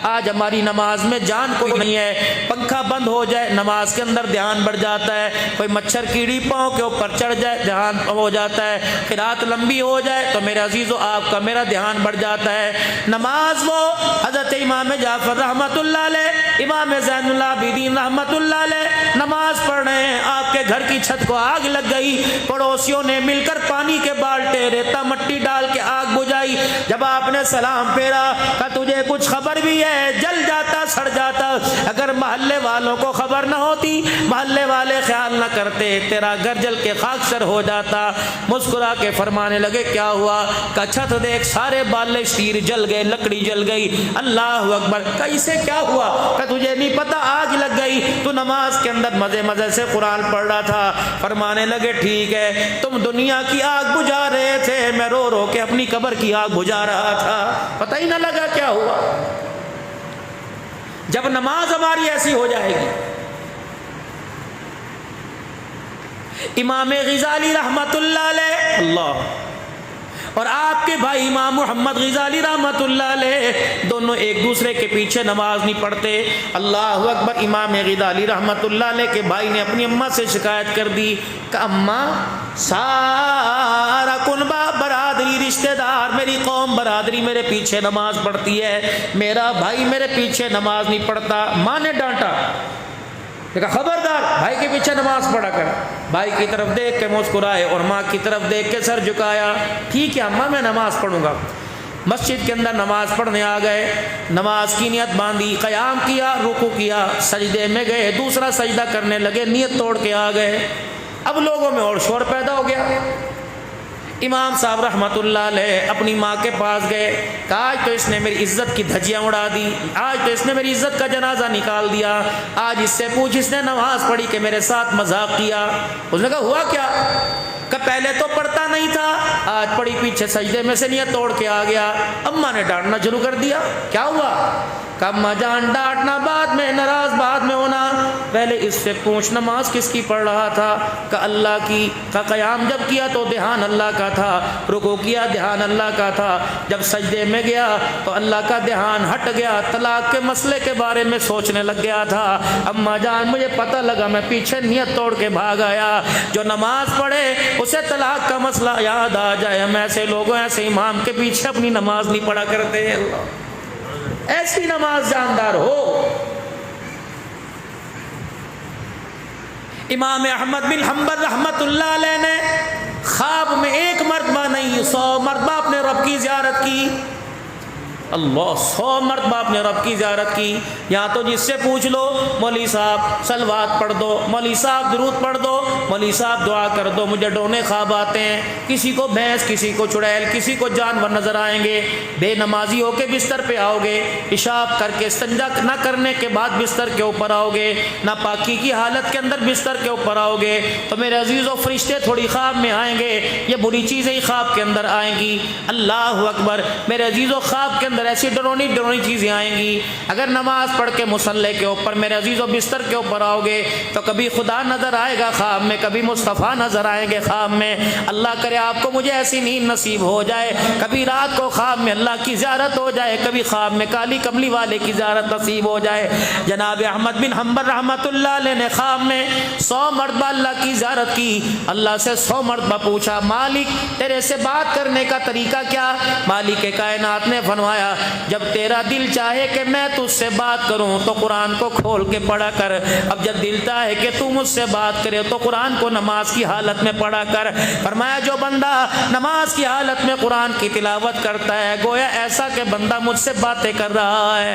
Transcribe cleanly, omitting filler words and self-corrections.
آج ہماری نماز میں جان کوئی نہیں ہے، پنکھا بند ہو جائے نماز کے اندر دھیان بڑھ جاتا ہے، کوئی مچھر کیڑی پاؤں کے اوپر چڑھ جائے دھیان ہو جاتا ہے، قرات لمبی ہو جائے تو میرے عزیزو آپ کا میرا دھیان بڑھ جاتا ہے۔ نماز وہ حضرت امام جعفر رحمت اللہ علیہ، امام زین العابدین رحمت اللہ علیہ نماز پڑھ رہے ہیں، آپ کے گھر کی چھت کو آگ لگ گئی، پڑوسیوں نے مل کر پانی کے بالٹے ریتا مٹی ڈال کے آگ بجھائی، جب آپ نے سلام پھیرا کہ تجھے کچھ خبر بھی ہے؟ جل جاتا سڑ جاتا، اگر محلے والوں کو خبر نہ ہوتی، محلے والے خیال نہ کرتے، تیرا گھر جل کے خاکسر ہو جاتا۔ مسکرا کے فرمانے لگے کیا ہوا؟ کہ چھت دیکھ سارے بالے شیر جل گئے، لکڑی جل گئی۔ اللہ اکبر، کہ اسے کیا ہوا؟ کہ تجھے نہیں پتا آگ لگ گئی، تو نماز کے اندر مزے مزے سے قرآن پڑھ رہا تھا۔ فرمانے لگے ٹھیک ہے، تم دنیا کی آگ بجھا رہے تھے، میں رو رو کے اپنی قبر کی آگ بجھا رہا تھا، پتہ ہی نہ لگا کیا ہوا۔ جب نماز ہماری ایسی ہو جائے گی، امام غزالی رحمت اللہ علیہ اللہ اور آپ کے بھائی امام محمد غزالی رحمت اللہ علیہ دونوں ایک دوسرے کے پیچھے نماز نہیں پڑھتے۔ اللہ اکبر، امام غزالی رحمت اللہ علیہ کے بھائی نے اپنی اماں سے شکایت کر دی کہ اماں، سارا کنبہ برادری رشتہ دار میری قوم برادری میرے پیچھے نماز پڑھتی ہے، میرا بھائی میرے پیچھے نماز نہیں پڑھتا۔ ماں نے ڈانٹا، کہا خبردار بھائی کے پیچھے نماز پڑھا کر۔ بھائی کی طرف دیکھ کے مسکرائے اور ماں کی طرف دیکھ کے سر جھکایا، ٹھیک ہے اماں میں نماز پڑھوں گا۔ مسجد کے اندر نماز پڑھنے آ گئے، نماز کی نیت باندھی، قیام کیا، رکوع کیا، سجدے میں گئے، دوسرا سجدہ کرنے لگے، نیت توڑ کے آ گئے۔ اب لوگوں میں اور شور پیدا ہو گیا۔ امام صاحب رحمت اللہ علیہ اپنی ماں کے پاس گئے، کہا آج تو اس نے میری عزت کی دھجیاں اڑا دی، آج تو اس نے میری عزت کا جنازہ نکال دیا، آج اس سے پوچھ اس نے نماز پڑھی کہ میرے ساتھ مذاق کیا۔ اس نے کہا ہوا کیا؟ کہ پہلے تو پڑھتا نہیں تھا، آج پڑھی پیچھے سجدے میں سے نیت توڑ کے آ گیا۔ اماں نے ڈانٹنا شروع کر دیا، کیا ہوا؟ کہ اماں جان ڈانٹنا بعد میں، ناراض بعد میں ہونا، پہلے اس سے پوچھ نماز کس کی پڑھ رہا تھا؟ کہ اللہ کی۔ کہ قیام جب کیا تو دھیان اللہ کا تھا، رکوع کیا دھیان اللہ کا تھا، جب سجدے میں گیا تو اللہ کا دھیان ہٹ گیا، طلاق کے مسئلے کے بارے میں سوچنے لگ گیا تھا۔ اماں جان مجھے پتہ لگا، میں پیچھے نیت توڑ کے بھاگ آیا۔ جو نماز پڑھے اسے طلاق کا مسئلہ یاد آ جائے، ہم ایسے لوگوں ایسے امام کے پیچھے اپنی نماز نہیں پڑھا کرتے۔ اللہ، ایسی نماز جاندار ہو۔ امام احمد بن حنبل رحمت اللہ علیہ نے خواب میں ایک مرتبہ نہیں 100 مرتبہ اپنے رب کی زیارت کی۔ اللہ، 100 مرتبہ اپنے رب کی زیارت کی۔ یہاں تو جس سے پوچھ لو، مولوی صاحب صلوات پڑھ دو، مولوی صاحب درود پڑھ دو، مولوی صاحب دعا کر دو، مجھے ڈونے خواب آتے ہیں، کسی کو بھینس، کسی کو چڑیل، کسی کو جانور نظر آئیں گے، بے نمازی ہو کے بستر پہ آؤ گے، پیشاب کر کے استنجا نہ کرنے کے بعد بستر کے اوپر آؤ گے، ناپاکی کی حالت کے اندر بستر کے اوپر آؤ گے، تو میرے عزیزو فرشتے تھوڑی خواب میں آئیں گے، یہ بری چیزیں ہی خواب کے اندر آئیں گی۔ اللہ اکبر، میرے عزیزو خواب کے اندر ایسی ڈرونی چیزیں آئیں گی۔ اگر نماز پڑھ کے مصلی کے اوپر میرے عزیزو بستر کے اوپر آؤ گے تو کبھی خدا نظر آئے گا خواب میں، کبھی مصطفیٰ نظر آئیں گے خواب میں۔ اللہ کرے آپ کو مجھے ایسی نیند نصیب ہو جائے، کبھی رات کو خواب میں اللہ کی زیارت ہو جائے، کبھی خواب میں کالی کملی والے کی زیارت نصیب ہو جائے۔ جناب احمد بن حنبل رحمت اللہ علیہ نے خواب میں 100 مرتبہ اللہ کی زیارت کی، اللہ سے 100 مرتبہ پوچھا مالک تیرے سے بات کرنے کا طریقہ کیا؟ مالک کائنات نے فرمایا جب تیرا دل چاہے کہ میں تجھ سے بات کروں تو قرآن کو کھول کے پڑھا کر، اب جب دل چاہے کہ تو مجھ سے بات کرے تو قرآن کو نماز کی حالت میں پڑھا کر۔ فرمایا جو بندہ نماز کی حالت میں قرآن کی تلاوت کرتا ہے گویا ایسا کہ بندہ مجھ سے باتیں کر رہا ہے۔